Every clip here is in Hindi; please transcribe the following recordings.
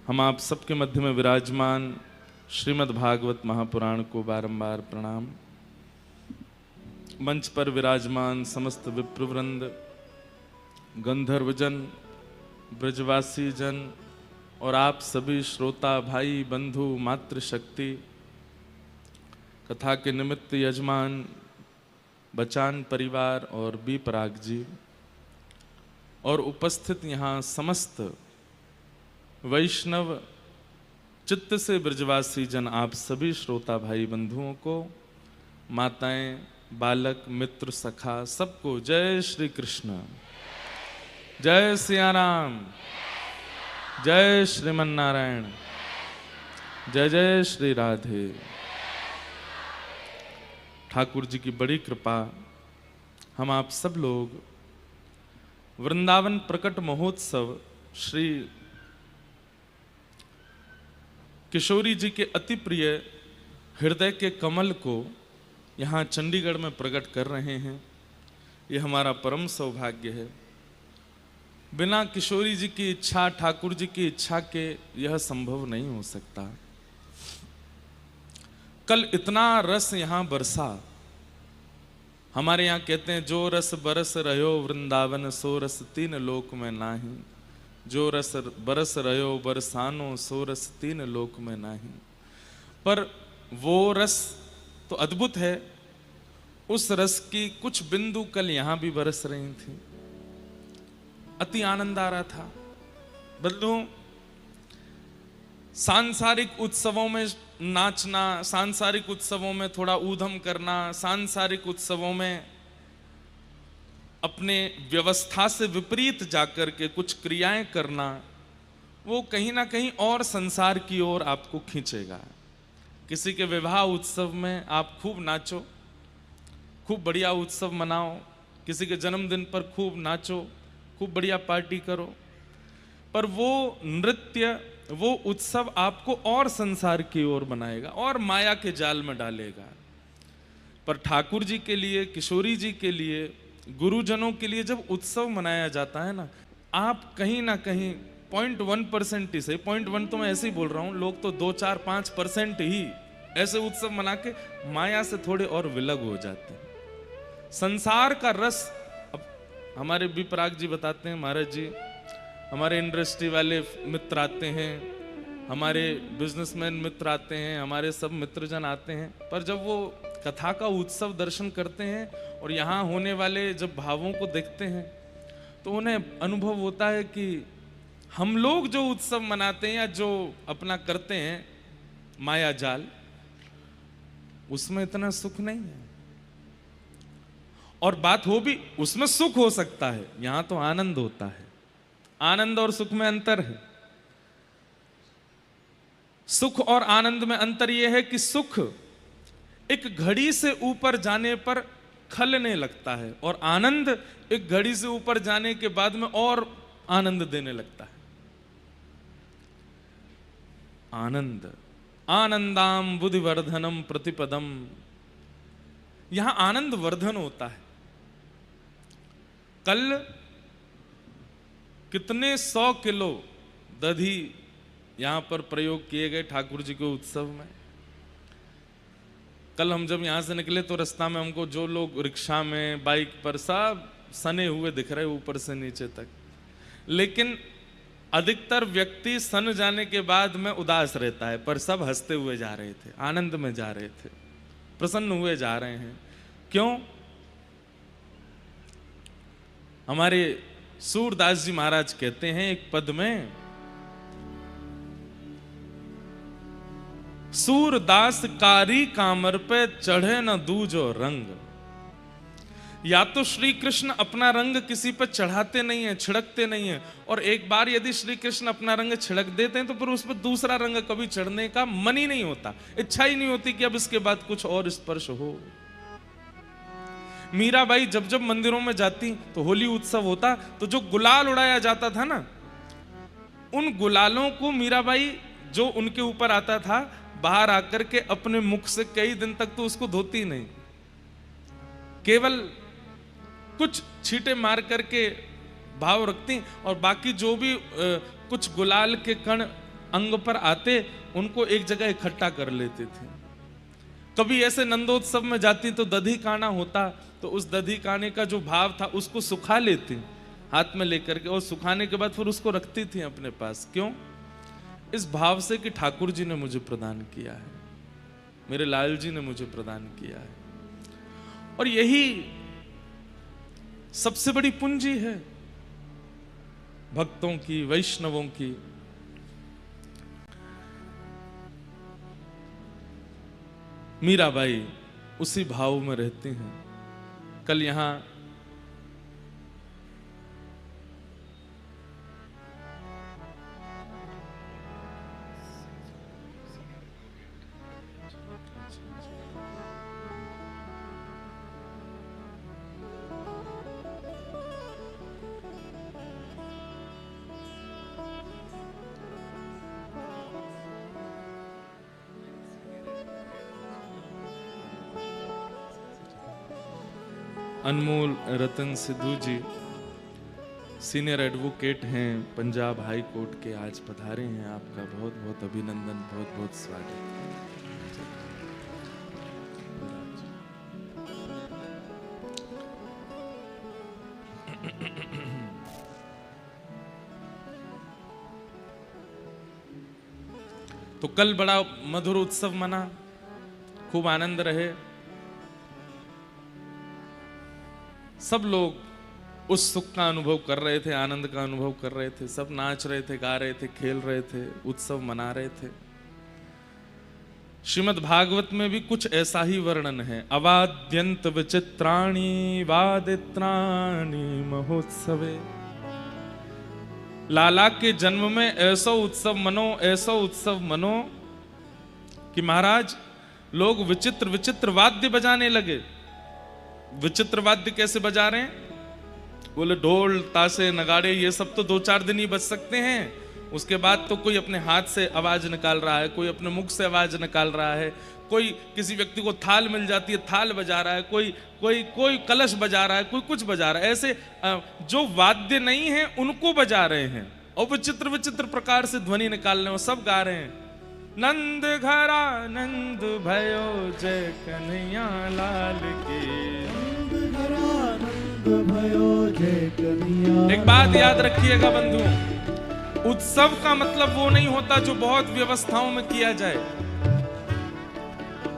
हम आप सबके मध्य में विराजमान श्रीमद् भागवत महापुराण को बारंबार प्रणाम। मंच पर विराजमान समस्त विप्रवृंद, गंधर्वजन, ब्रजवासी जन और आप सभी श्रोता भाई बंधु मातृशक्ति, कथा के निमित्त यजमान, बचान परिवार और बी पराग जी और उपस्थित यहाँ समस्त वैष्णव चित्त से ब्रजवासी जन, आप सभी श्रोता भाई बंधुओं को, माताएं, बालक, मित्र, सखा, सबको जय श्री कृष्ण, जय सिया राम, जय श्रीमन नारायण, जय जय श्री राधे। ठाकुर जी की बड़ी कृपा, हम आप सब लोग वृंदावन प्रकट महोत्सव श्री किशोरी जी के अति प्रिय हृदय के कमल को यहाँ चंडीगढ़ में प्रकट कर रहे हैं। ये हमारा परम सौभाग्य है। बिना किशोरी जी की इच्छा, ठाकुर जी की इच्छा के यह संभव नहीं हो सकता। कल इतना रस यहाँ बरसा। हमारे यहाँ कहते हैं जो रस बरस रहो वृंदावन, सो रस तीन लोक में नाही। जो रस बरस रहो बरसानो, सो रस तीन लोक में नाही। पर वो रस तो अद्भुत है। उस रस की कुछ बिंदु कल यहां भी बरस रही थी। अति आनंद आ रहा था। बंधु, सांसारिक उत्सवों में नाचना, सांसारिक उत्सवों में थोड़ा ऊधम करना, सांसारिक उत्सवों में अपने व्यवस्था से विपरीत जाकर के कुछ क्रियाएं करना, वो कहीं ना कहीं और संसार की ओर आपको खींचेगा। किसी के विवाह उत्सव में आप खूब नाचो, खूब बढ़िया उत्सव मनाओ, किसी के जन्मदिन पर खूब नाचो, खूब बढ़िया पार्टी करो, पर वो नृत्य, वो उत्सव आपको और संसार की ओर बनाएगा और माया के जाल में डालेगा। पर ठाकुर जी के लिए, किशोरी जी के लिए, गुरुजनों के लिए जब उत्सव मनाया जाता है ना, आप कहीं ना कहीं 0.1% ही सही, 0.1 तो मैं ऐसे ही बोल रहा हूं, लोग तो 2-4-5% ही ऐसे उत्सव मना के माया से थोड़े और विलग हो जाते हैं। संसार का रस, अब हमारे बी पराग जी बताते हैं, महाराज जी, हमारे इंडस्ट्री वाले मित्र आते हैं, हमारे बिजनेसमैन मित्र आते हैं, हमारे सब मित्रजन आते हैं, पर जब वो कथा का उत्सव दर्शन करते हैं और यहाँ होने वाले जब भावों को देखते हैं तो उन्हें अनुभव होता है कि हम लोग जो उत्सव मनाते हैं या जो अपना करते हैं माया जाल, उसमें इतना सुख नहीं है। और बात हो भी, उसमें सुख हो सकता है, यहां तो आनंद होता है। आनंद और सुख में अंतर है। सुख और आनंद में अंतर यह है कि सुख एक घड़ी से ऊपर जाने पर खलने लगता है और आनंद एक घड़ी से ऊपर जाने के बाद में और आनंद देने लगता है। आनंद, आनंदाम बुद्धिवर्धनम प्रतिपदम, यहां आनंद वर्धन होता है। कल कितने 100 किलो दधी यहां पर प्रयोग किए गए ठाकुर जी के उत्सव में। कल हम जब यहाँ से निकले तो रास्ता में हमको जो लोग रिक्शा में, बाइक पर, सब सने हुए दिख रहे ऊपर से नीचे तक, लेकिन अधिकतर व्यक्ति सन जाने के बाद में उदास रहता है, पर सब हंसते हुए जा रहे थे, आनंद में जा रहे थे, प्रसन्न हुए जा रहे हैं। क्यों? हमारे सूरदास जी महाराज कहते हैं एक पद में, सूरदास कारी कामर पे चढ़े न दूजो रंग। या तो श्री कृष्ण अपना रंग किसी पर चढ़ाते नहीं है, छिड़कते नहीं है, और एक बार यदि श्री कृष्ण अपना रंग छिड़क देते हैं तो फिर उस पर दूसरा रंग कभी चढ़ने का मन ही नहीं होता, इच्छा ही नहीं होती कि अब इसके बाद कुछ और स्पर्श हो। मीराबाई जब जब मंदिरों में जाती तो होली उत्सव होता तो जो गुलाल उड़ाया जाता था ना, उन गुलालों को मीराबाई जो उनके ऊपर आता था, बाहर आकर के अपने मुख से कई दिन तक तो उसको धोती नहीं, केवल कुछ छींटे मार करके भाव रखती और बाकी जो भी कुछ गुलाल के कण अंग पर आते उनको एक जगह इकट्ठा कर लेते थे। कभी ऐसे नंदोत्सव में जाती तो दधी काना होता, तो उस दधी काने का जो भाव था उसको सुखा लेती हाथ में लेकर के, और सुखाने के बाद फिर उसको रखती थी अपने पास। क्यों? इस भाव से कि ठाकुर जी ने मुझे प्रदान किया है, मेरे लाल जी ने मुझे प्रदान किया है। और यही सबसे बड़ी पूंजी है भक्तों की, वैष्णवों की। मीराबाई उसी भाव में रहती हैं। कल यहां अनमोल रतन सिद्धू जी सीनियर एडवोकेट हैं, पंजाब हाई कोर्ट के, आज पधारे हैं। आपका बहुत बहुत अभिनंदन, बहुत बहुत स्वागत। तो कल बड़ा मधुर उत्सव मना, खूब आनंद रहे। सब लोग उस सुख का अनुभव कर रहे थे, आनंद का अनुभव कर रहे थे। सब नाच रहे थे, गा रहे थे, खेल रहे थे, उत्सव मना रहे थे। श्रीमद् भागवत में भी कुछ ऐसा ही वर्णन है। अवाद्यंत विचित्राणि वादित्राणि महोत्सवे। लाला के जन्म में ऐसा उत्सव मनो, ऐसा उत्सव मनो कि महाराज लोग विचित्र विचित्र वाद्य बजाने लगे। विचित्र वाद्य कैसे बजा रहे हैं? बोले ढोल ताशे नगाड़े ये सब तो 2-4 दिन ही बज सकते हैं, उसके बाद तो कोई अपने हाथ से आवाज निकाल रहा है, कोई अपने मुख से आवाज निकाल रहा है, कोई किसी व्यक्ति को थाल मिल जाती है थाल बजा रहा है, कोई कलश बजा रहा है, कोई कुछ बजा रहा है। ऐसे जो वाद्य नहीं है उनको बजा रहे हैं और विचित्र विचित्र प्रकार से ध्वनि निकाल रहे हैं, सब गा रहे हैं। नंद घरा नंद भयो जय कन्हैया लाल की। एक बात याद रखिएगा बंधु, उत्सव का मतलब वो नहीं होता जो बहुत व्यवस्थाओं में किया जाए।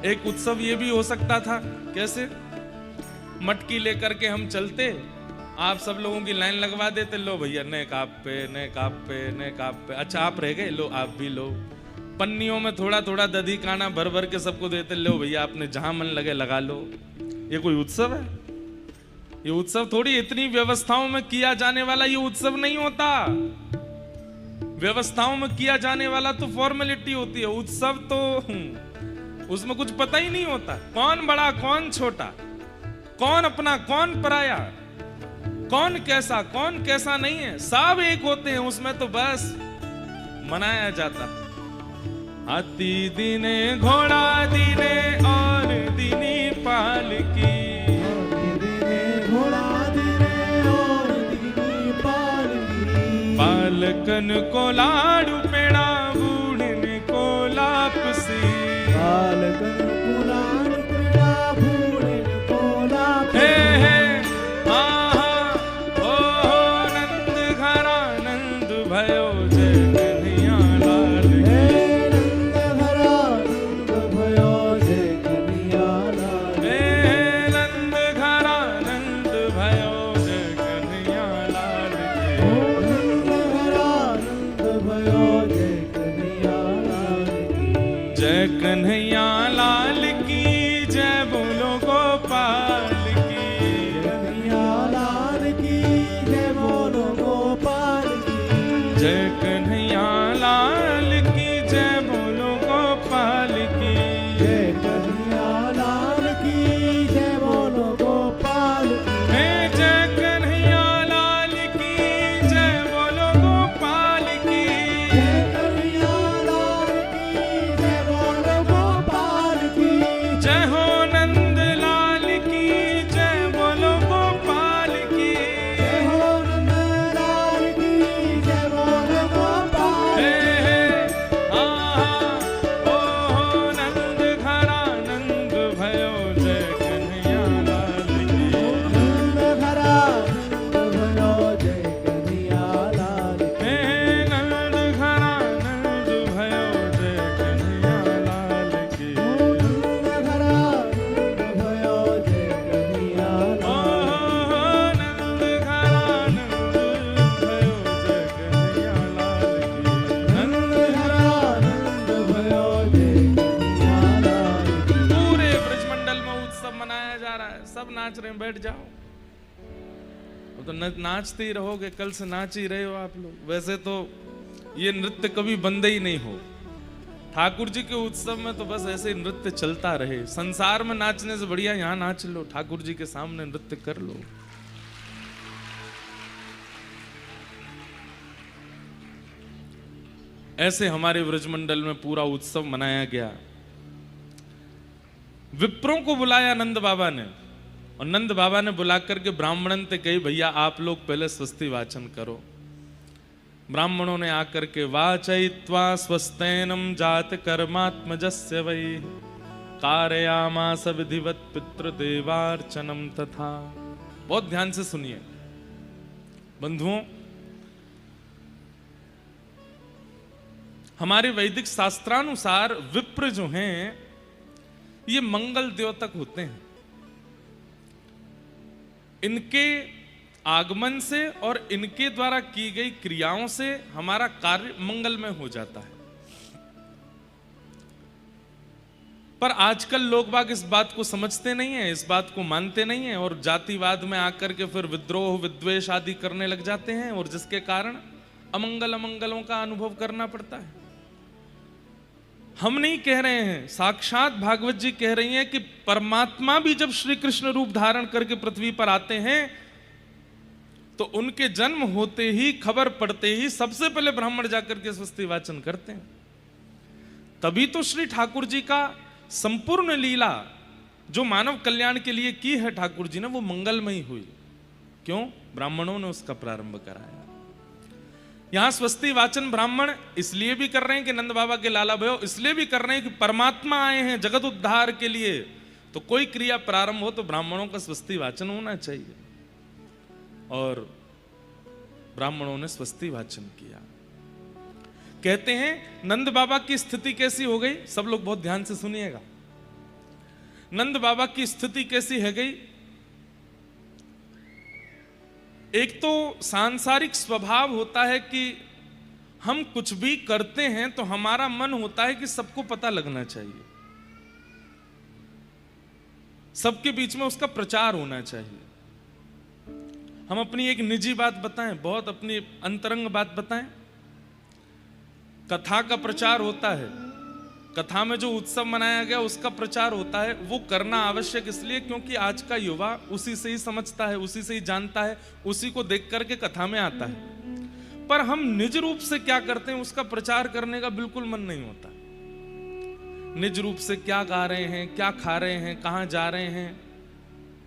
एक उत्सव ये भी हो सकता था, कैसे? मटकी लेकर के हम चलते, आप सब लोगों की लाइन लगवा देते, लो भैया नए काप पे, नए काप पे, नए काप पे। अच्छा आप रह गए, लो आप भी लो। पन्नियों में थोड़ा थोड़ा दधी काना भर भर के सबको देते, लो भैया आपने जहां मन लगे लगा लो। ये कोई उत्सव है? ये उत्सव थोड़ी, इतनी व्यवस्थाओं में किया जाने वाला ये उत्सव नहीं होता। व्यवस्थाओं में किया जाने वाला तो फॉर्मेलिटी होती है, उत्सव तो उसमें कुछ पता ही नहीं होता, कौन बड़ा कौन छोटा, कौन अपना कौन पराया, कौन कैसा नहीं है, सब एक होते हैं उसमें, तो बस मनाया जाता। हाथी दिने घोड़ा दिने और दिनी पालकी, पालकन को लाडू पेड़ा बूढ़ने को लापसी, पालकन को लाडू पेड़ा बूढ़ने को लापसी। हे हाँ हाँ ओ नंद घरा नंद भयो जय कन्हैया लाल की। नंद घरा नंद भयो जय कन्हैया लाल की। नंद घरा नंद भयो जय कन्हैया लाल की। जय कन्हैया लाल की, जय बोलो गोपाल की। कन्हैया लाल की, जय बोलो गोपाल की। जय कन्हैया लाल की, जय बोलो गोपाल की। जय कन्हैया लाल की, जय बोलो गोपाल की। जय कन्हैया लाल की, जय बोलो गोपाल की। जय कन्हैया लाल की, जय बोलो गोपाल नाच रहे हैं, बैठ जाओ। वो तो नाचते ही रहोगे, कल से नाच ही रहे हो आप लोग। वैसे तो ये नृत्य कभी बंद ही नहीं हो। ठाकुर जी के उत्सव में तो बस ऐसे नृत्य चलता रहे। संसार में नाचने से बढ़िया यहां नाच लो, ठाकुर जी के सामने नृत्य कर लो। ऐसे हमारे व्रजमंडल में पूरा उत्सव मनाया गया। विप्रों को बुलाया नंद बाबा ने, और नंद बाबा ने बुला करके ब्राह्मणन ते कही, भैया आप लोग पहले स्वस्ति वाचन करो। ब्राह्मणों ने आकर के वाचयित्वा स्वस्तेनम जात कर्मात्मजस्य वै कारयामास विधिवत पितृदेवार्चनम तथा। बहुत ध्यान से सुनिए बंधुओं, हमारे वैदिक शास्त्रानुसार विप्र जो हैं ये मंगल द्योतक होते हैं। इनके आगमन से और इनके द्वारा की गई क्रियाओं से हमारा कार्य मंगलमय हो जाता है। पर आजकल लोग बाग इस बात को समझते नहीं है, इस बात को मानते नहीं है, और जातिवाद में आकर के फिर विद्रोह विद्वेष आदि करने लग जाते हैं, और जिसके कारण अमंगल अमंगलों का अनुभव करना पड़ता है। हम नहीं कह रहे हैं, साक्षात भागवत जी कह रही हैं कि परमात्मा भी जब श्री कृष्ण रूप धारण करके पृथ्वी पर आते हैं तो उनके जन्म होते ही, खबर पड़ते ही सबसे पहले ब्राह्मण जाकर के स्वस्ति वाचन करते हैं। तभी तो श्री ठाकुर जी का संपूर्ण लीला जो मानव कल्याण के लिए की है ठाकुर जी ने, वो मंगलमयी हुई। क्यों? ब्राह्मणों ने उसका प्रारंभ कराया। यहां स्वस्ति वाचन ब्राह्मण इसलिए भी कर रहे हैं कि नंद बाबा के लाला भयो, इसलिए भी कर रहे हैं कि परमात्मा आए हैं जगत उद्धार के लिए, तो कोई क्रिया प्रारंभ हो तो ब्राह्मणों का स्वस्ति वाचन होना चाहिए। और ब्राह्मणों ने स्वस्ति वाचन किया। कहते हैं नंद बाबा की स्थिति कैसी हो गई, सब लोग बहुत ध्यान से सुनिएगा। नंद बाबा की स्थिति कैसी है गई? एक तो सांसारिक स्वभाव होता है कि हम कुछ भी करते हैं तो हमारा मन होता है कि सबको पता लगना चाहिए, सबके बीच में उसका प्रचार होना चाहिए। हम अपनी एक निजी बात बताएं, बहुत अपनी अंतरंग बात बताएं। कथा का प्रचार होता है, कथा में जो उत्सव मनाया गया उसका प्रचार होता है। वो करना आवश्यक इसलिए क्योंकि आज का युवा उसी से ही समझता है, उसी से ही जानता है, उसी को देख करके कथा में आता है। पर हम निज रूप से क्या करते हैं उसका प्रचार करने का बिल्कुल मन नहीं होता। निज रूप से क्या गा रहे हैं, क्या खा रहे हैं, कहां जा रहे हैं,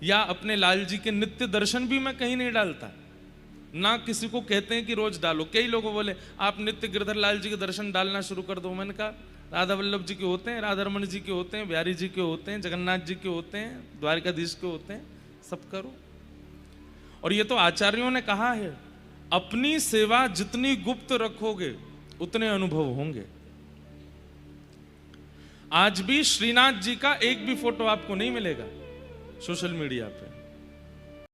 या अपने लाल जी के नित्य दर्शन भी मैं कहीं नहीं डालता, ना किसी को कहते हैं कि रोज डालो। कई लोगों बोले आप नित्य गिरधर लाल जी के दर्शन डालना शुरू कर दो। मैंने कहा राधा वल्लभ जी के होते हैं, राधा रमन जी के होते हैं, बिहारी जी के होते हैं, जगन्नाथ जी के होते हैं, द्वारिकाधीश के होते हैं, सब करो। और ये तो आचार्यों ने कहा है, अपनी सेवा जितनी गुप्त रखोगे उतने अनुभव होंगे। आज भी श्रीनाथ जी का एक भी फोटो आपको नहीं मिलेगा सोशल मीडिया पे।